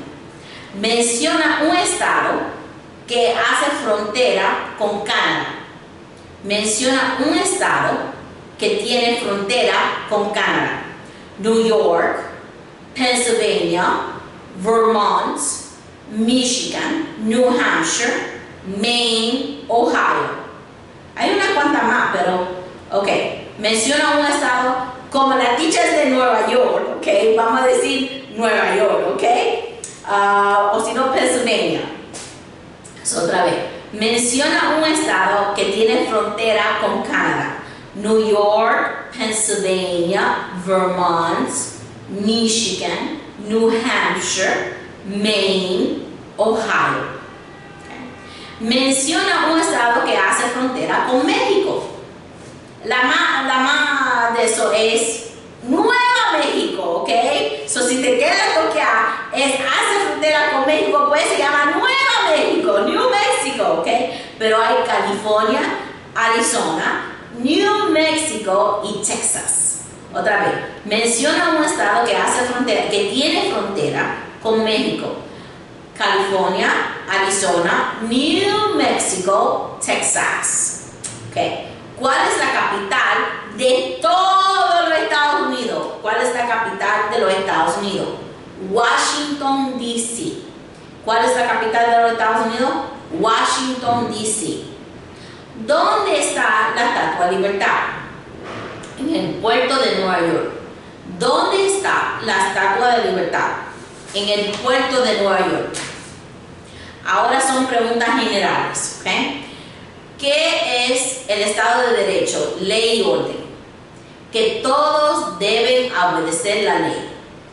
Menciona un estado que hace frontera con Canadá. Menciona un estado que tiene frontera con Canadá. New York, Pennsylvania, Vermont, Michigan, New Hampshire, Maine, Ohio. Hay unas cuantas más, pero ok. Menciona un estado como la dicha es de Nueva York, ok. Vamos a decir Nueva York, ok. O si no, Pennsylvania. Otra vez, menciona un estado que tiene frontera con Canadá. New York, Pennsylvania, Vermont, Michigan, New Hampshire, Maine, Ohio. Okay. Menciona un estado que hace frontera con México. La más de eso es Nueva México, ¿ok? So, si te queda toquear, hace frontera con México, pues se llama Nueva México, New Mexico, ¿ok? Pero hay California, Arizona, New Mexico y Texas. Otra vez, menciona un estado que hace frontera, que tiene frontera con México: California, Arizona, New Mexico, Texas. ¿Ok? ¿Cuál es la capital de todos los Estados Unidos? ¿Cuál es la capital de los Estados Unidos? Washington, D.C. ¿Cuál es la capital de los Estados Unidos? Washington, D.C. ¿Dónde está la Estatua de Libertad? En el puerto de Nueva York. ¿Dónde está la Estatua de Libertad? En el puerto de Nueva York. Ahora son preguntas generales, ¿ok? ¿Qué es el Estado de Derecho, ley y orden? Que todos deben obedecer la ley.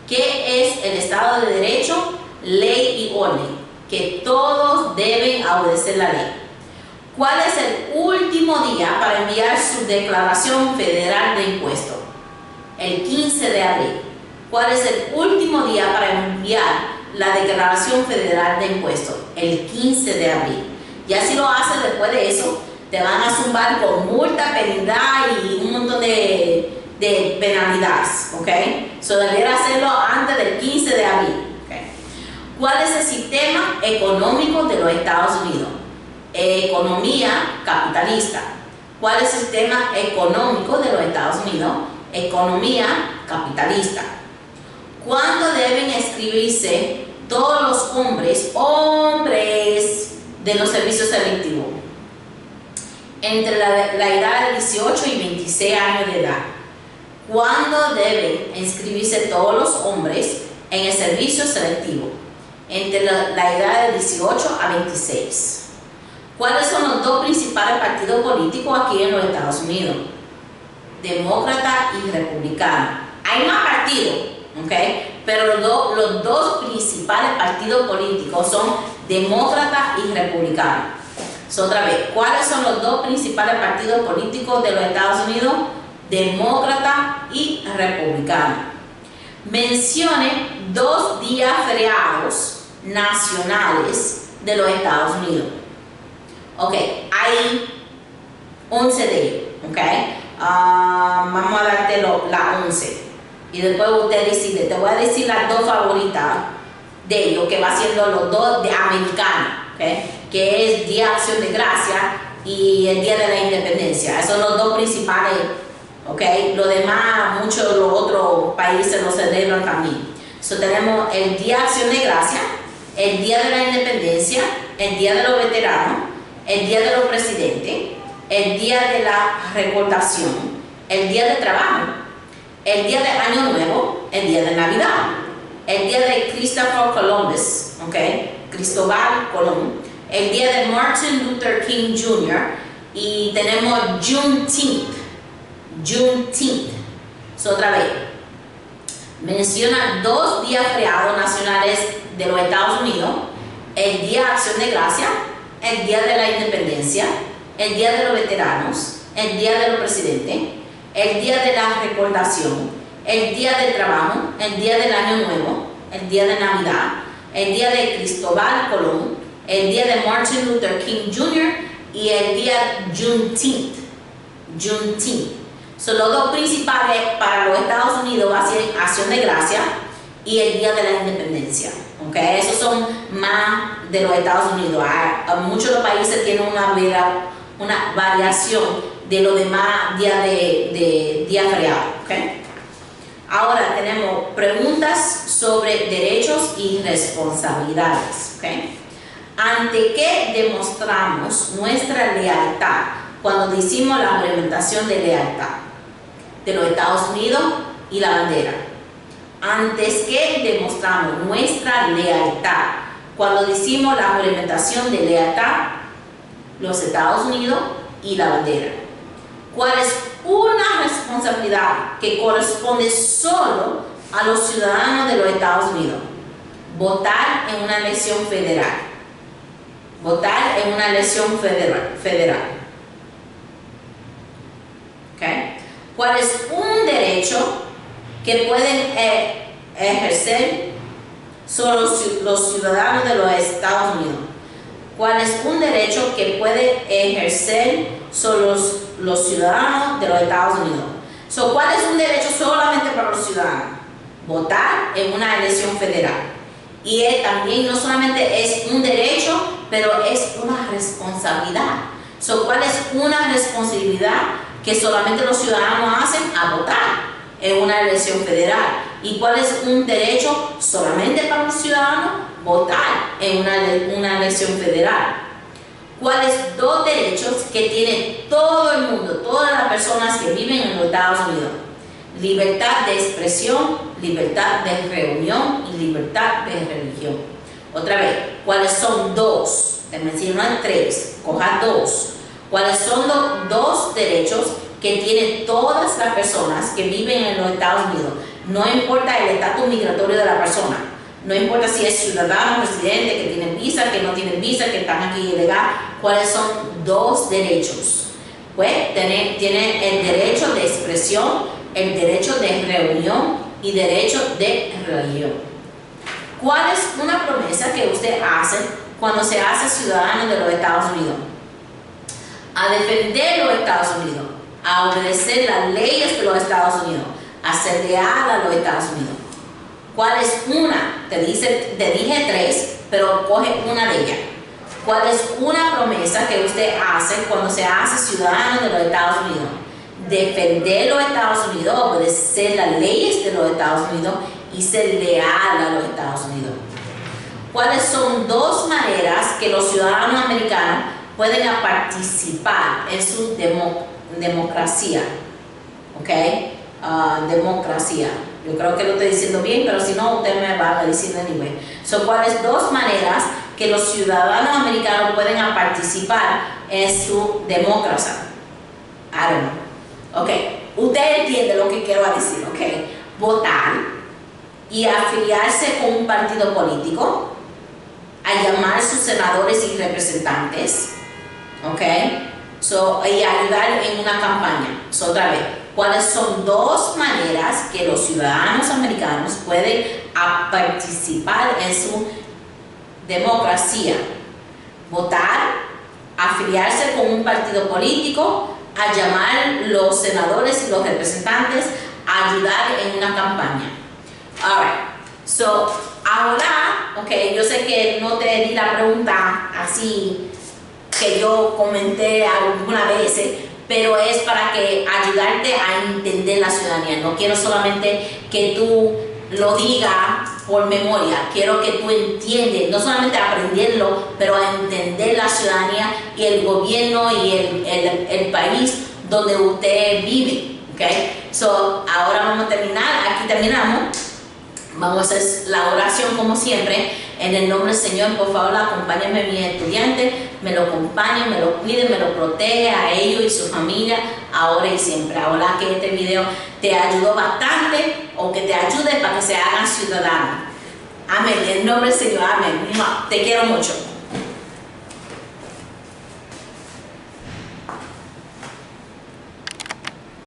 ¿Qué es el Estado de Derecho, ley y orden? Que todos deben obedecer la ley. ¿Cuál es el último día para enviar su declaración federal de impuestos? El 15 de abril. ¿Cuál es el último día para enviar la declaración federal de impuestos? El 15 de abril. Ya si lo haces después de eso, te van a zumbar con multa, penalidad y un montón de penalidades, ¿ok? So, debería hacerlo antes del 15 de abril, ¿okay? ¿Cuál es el sistema económico de los Estados Unidos? Economía capitalista. ¿Cuál es el sistema económico de los Estados Unidos? Economía capitalista. ¿Cuándo deben inscribirse todos los hombres de los servicios selectivos? Entre la edad de 18 y 26 años de edad. ¿Cuándo deben inscribirse todos los hombres en el servicio selectivo? Entre la edad de 18 a 26. ¿Cuáles son los dos principales partidos políticos aquí en los Estados Unidos? Demócrata y republicano. Hay más partidos, ¿ok? Pero los dos principales partidos políticos son demócrata y republicano. Otra vez, ¿cuáles son los dos principales partidos políticos de los Estados Unidos? Demócrata y republicano. Mencione 2 días feriados nacionales de los Estados Unidos. Ok, hay 11 de ellos, ok. Vamos a darte la 11 y después usted decide. Te voy a decir las dos favoritas de ellos, que va siendo los dos de americanos, okay, que es Día de Acción de Gracia y el Día de la Independencia. Esos son los dos principales, ok. Lo demás, muchos de los otros países lo celebran también. Tenemos el Día de Acción de Gracia, el Día de la Independencia, el Día de los Veteranos, el Día de los Presidentes, el Día de la Recordación, el Día de Trabajo, el Día de Año Nuevo, el Día de Navidad, el Día de Christopher Columbus, okay, Cristóbal Colón, el Día de Martin Luther King Jr. y tenemos Juneteenth. Otra vez, menciona 2 días feriados nacionales de los Estados Unidos: el Día de Acción de Gracia, el Día de la Independencia, el Día de los Veteranos, el Día de los Presidentes, el Día de la Recordación, el Día del Trabajo, el Día del Año Nuevo, el Día de Navidad, el Día de Cristóbal Colón, el Día de Martin Luther King Jr. y el Día Juneteenth. Son los dos principales para los Estados Unidos: va a ser Acción de Gracia y el Día de la Independencia. Okay, esos son más de los Estados Unidos. Muchos de los países tienen una variación de los demás días de día feriado. Okay. Ahora tenemos preguntas sobre derechos y responsabilidades. Okay. ¿Ante qué demostramos nuestra lealtad cuando decimos la juramentación de lealtad de los Estados Unidos y la bandera? Antes que demostramos nuestra lealtad cuando decimos la juramentación de lealtad, los Estados Unidos y la bandera. ¿Cuál es una responsabilidad que corresponde solo a los ciudadanos de los Estados Unidos? Votar en una elección federal. Votar en una elección federal. ¿Okay? ¿Cuál es un derecho que pueden ejercer solo los ciudadanos de los Estados Unidos? ¿Cuál es un derecho que puede ejercer solo los ciudadanos de los Estados Unidos? ¿Cuál es un derecho solamente para los ciudadanos? Votar en una elección federal. Y también no solamente es un derecho, pero es una responsabilidad. ¿Cuál es una responsabilidad que solamente los ciudadanos hacen? A votar en una elección federal. ¿Y cuál es un derecho solamente para los ciudadanos? Votar en una elección federal. ¿Cuáles 2 derechos que tiene todo el mundo, todas las personas que viven en los Estados Unidos? Libertad de expresión, libertad de reunión y libertad de religión. Otra vez, ¿cuáles son 2? Te mencionan 3, coja 2. ¿Cuáles son los 2 derechos que tienen todas las personas que viven en los Estados Unidos? No importa el estatus migratorio de la persona, no importa si es ciudadano, residente, que tienen visa, que no tienen visa, que están aquí ilegal. ¿Cuáles son 2 derechos? Pues tiene el derecho de expresión, el derecho de reunión y derecho de religión. ¿Cuál es una promesa que usted hace cuando se hace ciudadano de los Estados Unidos? A defender los Estados Unidos, a obedecer las leyes de los Estados Unidos, a ser leal a los Estados Unidos. ¿Cuál es una? Te dije 3, pero coge una de ellas. ¿Cuál es una promesa que usted hace cuando se hace ciudadano de los Estados Unidos? Defender los Estados Unidos, obedecer las leyes de los Estados Unidos y ser leal a los Estados Unidos. ¿Cuáles son 2 maneras que los ciudadanos americanos pueden participar en su democracia? ¿Ok? Democracia. Yo creo que lo estoy diciendo bien, pero si no, usted me va a decir anyway. ¿Cuáles 2 maneras que los ciudadanos americanos pueden participar en su democracia. I don't know. Ok, usted entiende lo que quiero decir, ok. Votar y afiliarse con un partido político, a llamar a sus senadores y representantes, ok. Y ayudar en una campaña. Otra vez, ¿cuáles son dos maneras que los ciudadanos americanos pueden participar en su democracia? Votar, afiliarse con un partido político, a llamar los senadores y los representantes, a ayudar en una campaña. Alright, ahora, ok, yo sé que no te di la pregunta así que yo comenté algunas veces, pero es para que ayudarte a entender la ciudadanía. No quiero solamente que tú lo digas por memoria, quiero que tú entiendas, no solamente aprenderlo, pero a entender la ciudadanía y el gobierno y el país donde usted vive. Okay? Ahora vamos a terminar, aquí terminamos. Vamos a hacer la oración como siempre. En el nombre del Señor, por favor, acompáñenme a mis estudiantes, me lo acompañen, me lo cuiden, me lo protege a ellos y su familia, ahora y siempre. Ahora que este video te ayudó bastante o que te ayude para que se hagan ciudadanos. Amén. En el nombre del Señor, amén. Te quiero mucho.